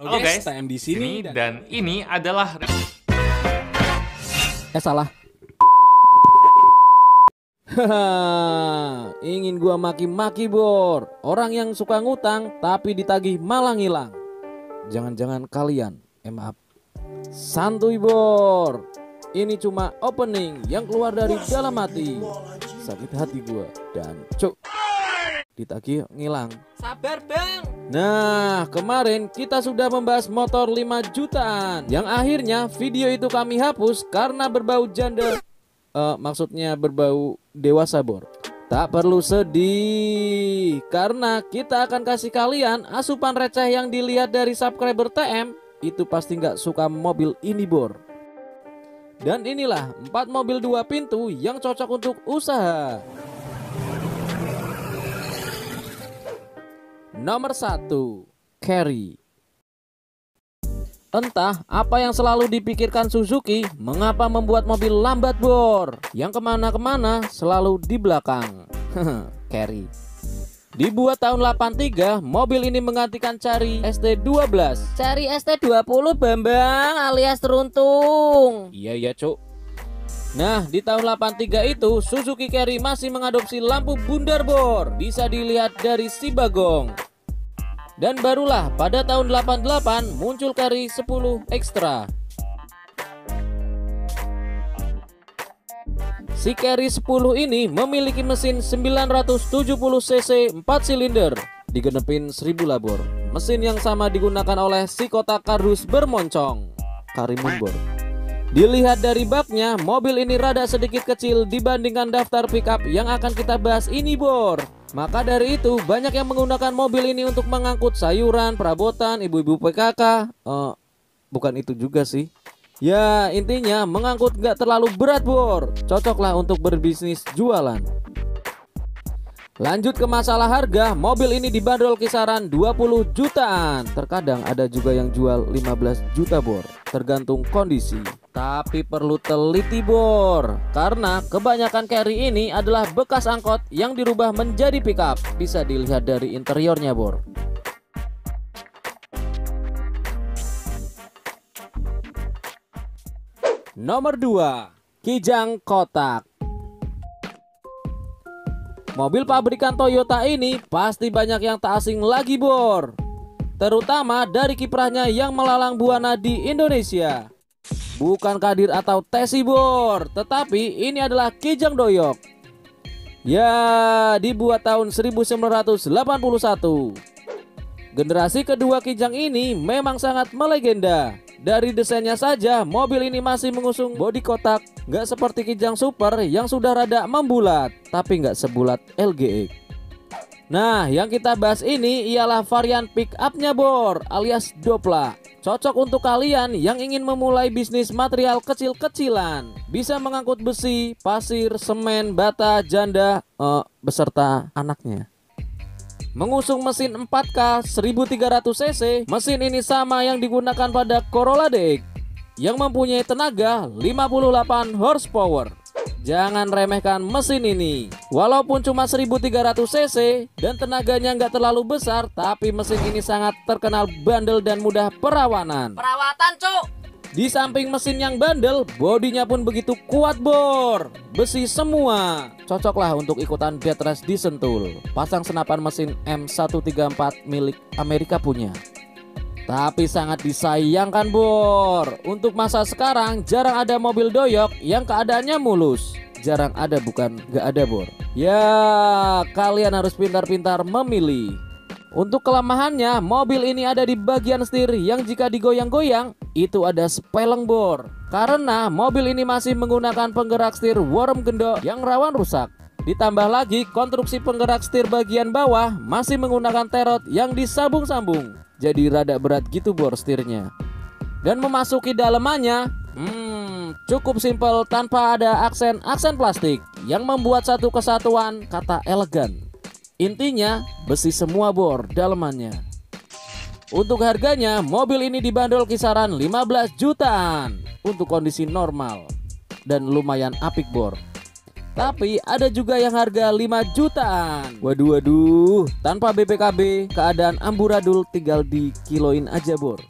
Halo guys, TM di sini dan ini adalah salah. Ingin gua maki-maki bor. Orang yang suka ngutang tapi ditagih malah ngilang. Jangan-jangan kalian, maaf. Santuy bor. Ini cuma opening yang keluar dari dalam hati. Sakit hati gua dan cuk ditagih ngilang. Sabar bang. Nah, kemarin kita sudah membahas motor 5 jutaan yang akhirnya video itu kami hapus karena berbau janda. Maksudnya berbau dewasa bor. Tak perlu sedih karena kita akan kasih kalian asupan receh yang dilihat dari subscriber TM. Itu pasti nggak suka mobil ini bor. Dan inilah 4 mobil 2 pintu yang cocok untuk usaha. Nomor 1, Carry. Entah apa yang selalu dipikirkan Suzuki, mengapa membuat mobil lambat bor, yang kemana-kemana selalu di belakang. Carry. Dibuat tahun 83, mobil ini menggantikan Cari ST12. Cari ST20 Bambang alias teruntung. Iya cuk. Nah, di tahun 83 itu Suzuki Carry masih mengadopsi lampu bundar bor. Bisa dilihat dari si bagong. Dan barulah pada tahun 88 muncul Carry 10 Extra. Si Carry 10 ini memiliki mesin 970 cc 4 silinder, digenepin 1000 labor. Mesin yang sama digunakan oleh si kotak kardus bermoncong, Karimun bor. Dilihat dari baknya, mobil ini rada sedikit kecil dibandingkan daftar pickup yang akan kita bahas ini bor. Maka dari itu banyak yang menggunakan mobil ini untuk mengangkut sayuran, perabotan, ibu-ibu PKK. Bukan itu juga sih. Ya intinya mengangkut gak terlalu berat bor. Cocoklah untuk berbisnis jualan. Lanjut ke masalah harga, mobil ini dibanderol kisaran 20 jutaan. Terkadang ada juga yang jual 15 juta bor, tergantung kondisi. Tapi perlu teliti bor, karena kebanyakan Carry ini adalah bekas angkot yang dirubah menjadi pickup. Bisa dilihat dari interiornya bor. Nomor 2, Kijang kotak. Mobil pabrikan Toyota ini pasti banyak yang tak asing lagi bor, terutama dari kiprahnya yang melalang buana di Indonesia. Bukan Kadir atau Tesi bor, tetapi ini adalah Kijang Doyok. Ya, dibuat tahun 1981. Generasi kedua Kijang ini memang sangat melegenda. Dari desainnya saja, mobil ini masih mengusung bodi kotak. Nggak seperti Kijang Super yang sudah rada membulat, tapi nggak sebulat LGX. Nah, yang kita bahas ini ialah varian pick up-nya bor, alias Dopla. Cocok untuk kalian yang ingin memulai bisnis material kecil-kecilan. Bisa mengangkut besi, pasir, semen, bata, janda, beserta anaknya. Mengusung mesin 4K 1300 cc, mesin ini sama yang digunakan pada Corolla DX yang mempunyai tenaga 58 horsepower. Jangan remehkan mesin ini. Walaupun cuma 1300 cc dan tenaganya nggak terlalu besar, tapi mesin ini sangat terkenal bandel dan mudah perawanan. Perawatan cuk. Di samping mesin yang bandel, bodinya pun begitu kuat bor. Besi semua. Cocoklah untuk ikutan death race di Sentul. Pasang senapan mesin M134 milik Amerika punya. Tapi sangat disayangkan bor, untuk masa sekarang jarang ada mobil doyok yang keadaannya mulus. Jarang ada, bukan gak ada bor. Ya, kalian harus pintar-pintar memilih. Untuk kelemahannya, mobil ini ada di bagian setir yang jika digoyang-goyang itu ada sepeleng bor. Karena mobil ini masih menggunakan penggerak setir worm gendo yang rawan rusak. Ditambah lagi konstruksi penggerak setir bagian bawah masih menggunakan terot yang disambung-sambung. Jadi rada berat gitu bor setirnya. Dan memasuki dalemannya cukup simpel tanpa ada aksen plastik yang membuat satu kesatuan kata elegan. Intinya besi semua bor dalemannya. Untuk harganya, mobil ini dibanderol kisaran 15 jutaan untuk kondisi normal dan lumayan apik bor. Tapi ada juga yang harga 5 jutaan. Waduh, tanpa BPKB, keadaan amburadul tinggal dikiloin aja bor.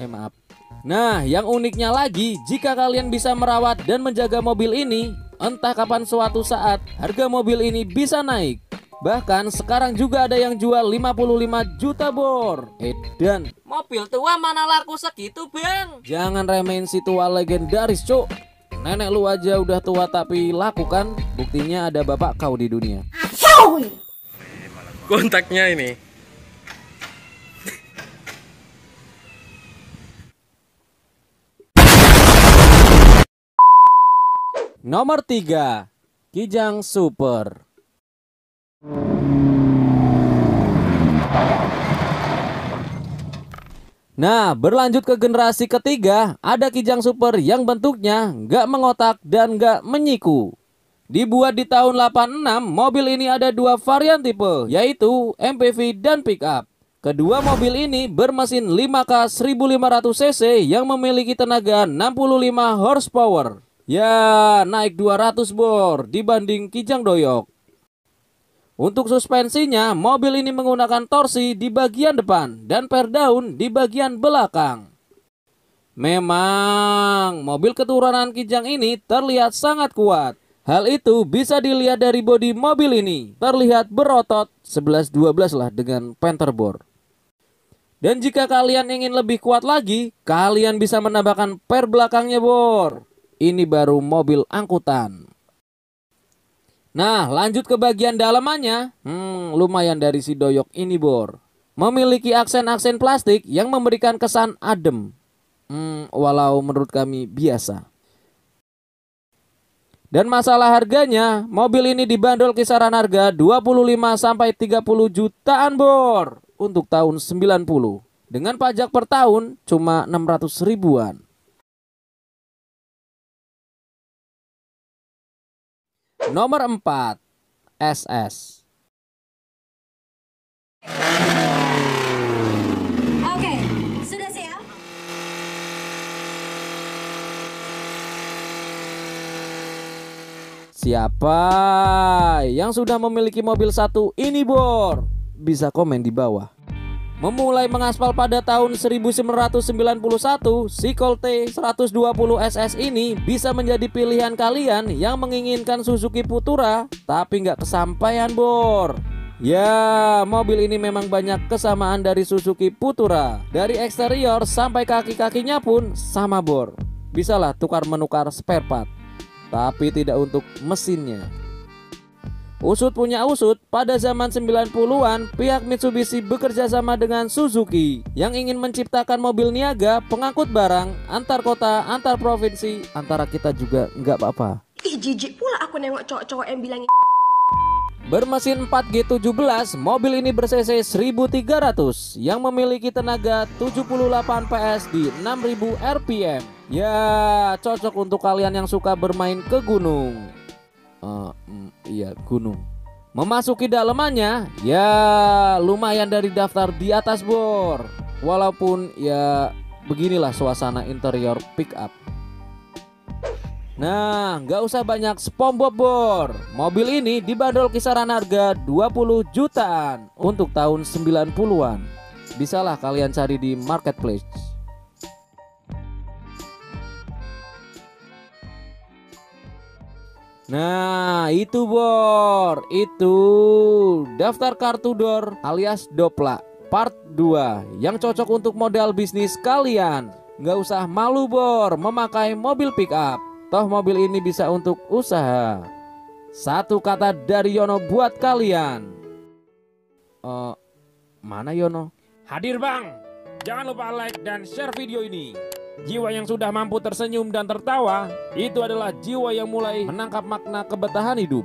Maaf. Nah, yang uniknya lagi, jika kalian bisa merawat dan menjaga mobil ini, entah kapan suatu saat harga mobil ini bisa naik. Bahkan sekarang juga ada yang jual 55 juta bor. Dan mobil tua mana laku segitu bang? jangan remehin si tua legendaris cuk. Nenek lu aja udah tua tapi laku kan? Buktinya ada bapak kau di dunia. Kontaknya ini. Nomor 3, Kijang Super. Nah, berlanjut ke generasi ketiga, ada Kijang Super yang bentuknya nggak mengotak dan nggak menyiku. Dibuat di tahun 86, mobil ini ada 2 varian tipe, yaitu MPV dan pickup. Kedua mobil ini bermesin 5K 1500 cc yang memiliki tenaga 65 horsepower. Ya, naik 200 bor dibanding Kijang Doyok. Untuk suspensinya, mobil ini menggunakan torsi di bagian depan dan per daun di bagian belakang. Memang, mobil keturunan Kijang ini terlihat sangat kuat. Hal itu bisa dilihat dari bodi mobil ini. Terlihat berotot 11-12 lah dengan Panther bor. Dan jika kalian ingin lebih kuat lagi, kalian bisa menambahkan per belakangnya bor. Ini baru mobil angkutan. Nah, lanjut ke bagian dalamannya. Lumayan dari si Doyok ini bor. Memiliki aksen-aksen plastik yang memberikan kesan adem. Walau menurut kami biasa. Dan masalah harganya, mobil ini dibanderol kisaran harga 25 sampai 30 jutaan bor untuk tahun 90. Dengan pajak per tahun cuma 600 ribuan. Nomor 4, SS. Oke, sudah siap? Siapa yang sudah memiliki mobil satu ini bor? Bisa komen di bawah. Memulai mengaspal pada tahun 1991, si Colt 120 SS ini bisa menjadi pilihan kalian yang menginginkan Suzuki Futura tapi nggak kesampaian bor. Ya, mobil ini memang banyak kesamaan dari Suzuki Futura. Dari eksterior sampai kaki-kakinya pun sama bor. Bisalah tukar-menukar spare part, tapi tidak untuk mesinnya. Usut punya usut, pada zaman 90-an pihak Mitsubishi bekerja sama dengan Suzuki yang ingin menciptakan mobil niaga pengangkut barang antar kota, antar provinsi, antara kita juga nggak apa-apa. Ih, jijik pula aku nengok cowok-cowok yang bilang Bermesin 4G17, mobil ini ber-cc 1300 yang memiliki tenaga 78 PS di 6000 rpm. Ya, cocok untuk kalian yang suka bermain ke gunung. Iya, gunung. Memasuki dalamannya, ya lumayan dari daftar di atas bor. Walaupun ya beginilah suasana interior pickup. Nah, nggak usah banyak SpongeBob bor. Mobil ini dibanderol kisaran harga 20 jutaan untuk tahun 90-an. Bisalah kalian cari di marketplace. Nah, itu bor. Itu daftar kartu door alias Dopla part 2 yang cocok untuk modal bisnis kalian. Nggak usah malu bor memakai mobil pickup. Toh mobil ini bisa untuk usaha. Satu kata dari Yono buat kalian. Mana Yono? Hadir bang. Jangan lupa like dan share video ini. Jiwa yang sudah mampu tersenyum dan tertawa, itu adalah jiwa yang mulai menangkap makna kebertahan hidup.